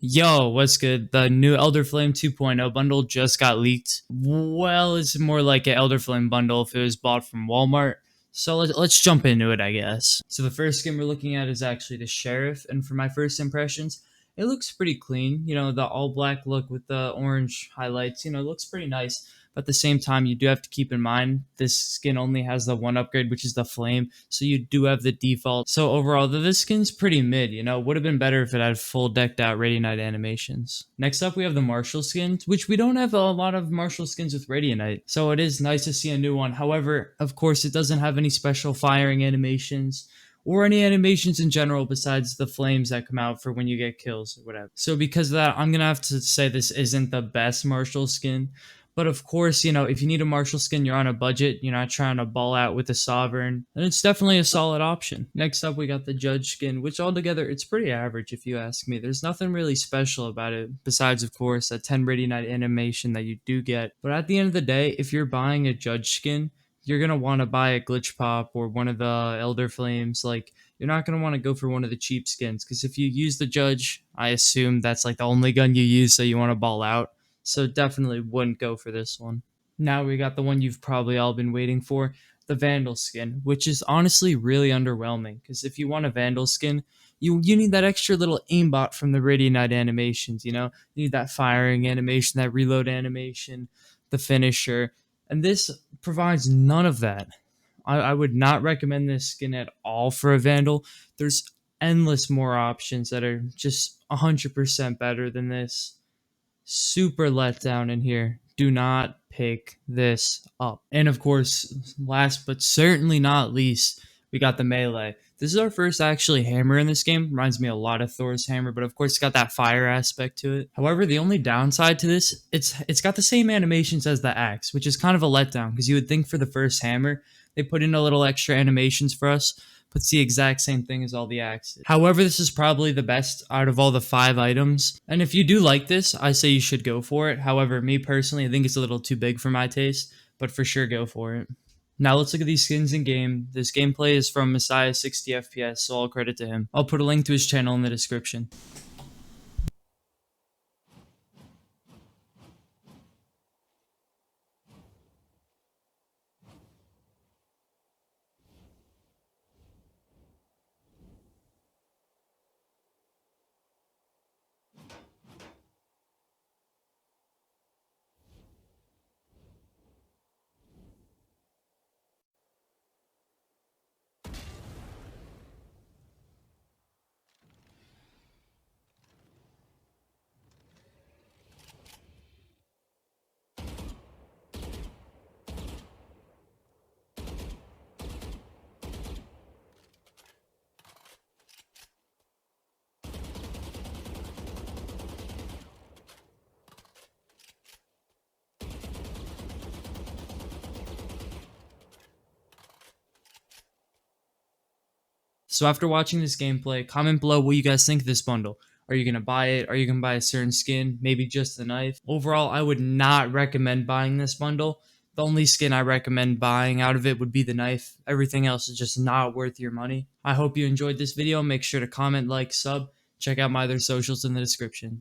Yo, what's good? The new Elder Flame 2.0 bundle just got leaked. Well, it's more like an Elder Flame bundle if it was bought from Walmart. So let's jump into it, I guess. So the first skin we're looking at is actually the Sheriff, and for my first impressions, it looks pretty clean. You know, the all black look with the orange highlights, it looks pretty nice. But at the same time, you do have to keep in mind this skin only has the one upgrade, which is the flame. So you do have the default. So overall, this skin's pretty mid. Would have been better if it had full decked out Radiant animations. Next up, we have the Martial skins, which we don't have a lot of Martial skins with Radiant. So it is nice to see a new one. However, of course, it doesn't have any special firing animations or any animations in general besides the flames that come out for when you get kills or whatever. So because of that, I'm going to have to say this isn't the best Martial skin. But of course, if you need a Martial skin, you're on a budget, you're not trying to ball out with a Sovereign, then it's definitely a solid option. Next up, we got the Judge skin, which altogether, it's pretty average if you ask me. There's nothing really special about it, besides, of course, that 10 Ready Night animation that you do get. But at the end of the day, if you're buying a Judge skin, you're going to want to buy a Glitch Pop or one of the Elder Flames. You're not going to want to go for one of the cheap skins, because if you use the Judge, I assume that's like the only gun you use, so you want to ball out. So definitely wouldn't go for this one. Now we got the one you've probably all been waiting for, the Vandal skin, which is honestly really underwhelming, because if you want a Vandal skin, you need that extra little aimbot from the Radiant Night animations, You need that firing animation, that reload animation, the finisher, and this provides none of that. I would not recommend this skin at all for a Vandal. There's endless more options that are just 100% better than this. Super letdown in here. Do not pick this up. And of course, last but certainly not least, we got the melee. This is our first actually hammer in this game. Reminds me a lot of Thor's hammer, but of course it's got that fire aspect to it. However, the only downside to this, it's got the same animations as the axe, which is kind of a letdown, because you would think for the first hammer they put in a little extra animations for us, but it's the exact same thing as all the axes. However, this is probably the best out of all the 5 items. And if you do like this, I say you should go for it. However, me personally, I think it's a little too big for my taste, but for sure go for it. Now let's look at these skins in game. This gameplay is from Messiah 60 FPS, so all credit to him. I'll put a link to his channel in the description. So after watching this gameplay, comment below what you guys think of this bundle. Are you going to buy it? Are you going to buy a certain skin? Maybe just the knife? Overall, I would not recommend buying this bundle. The only skin I recommend buying out of it would be the knife. Everything else is just not worth your money. I hope you enjoyed this video. Make sure to comment, like, sub. Check out my other socials in the description.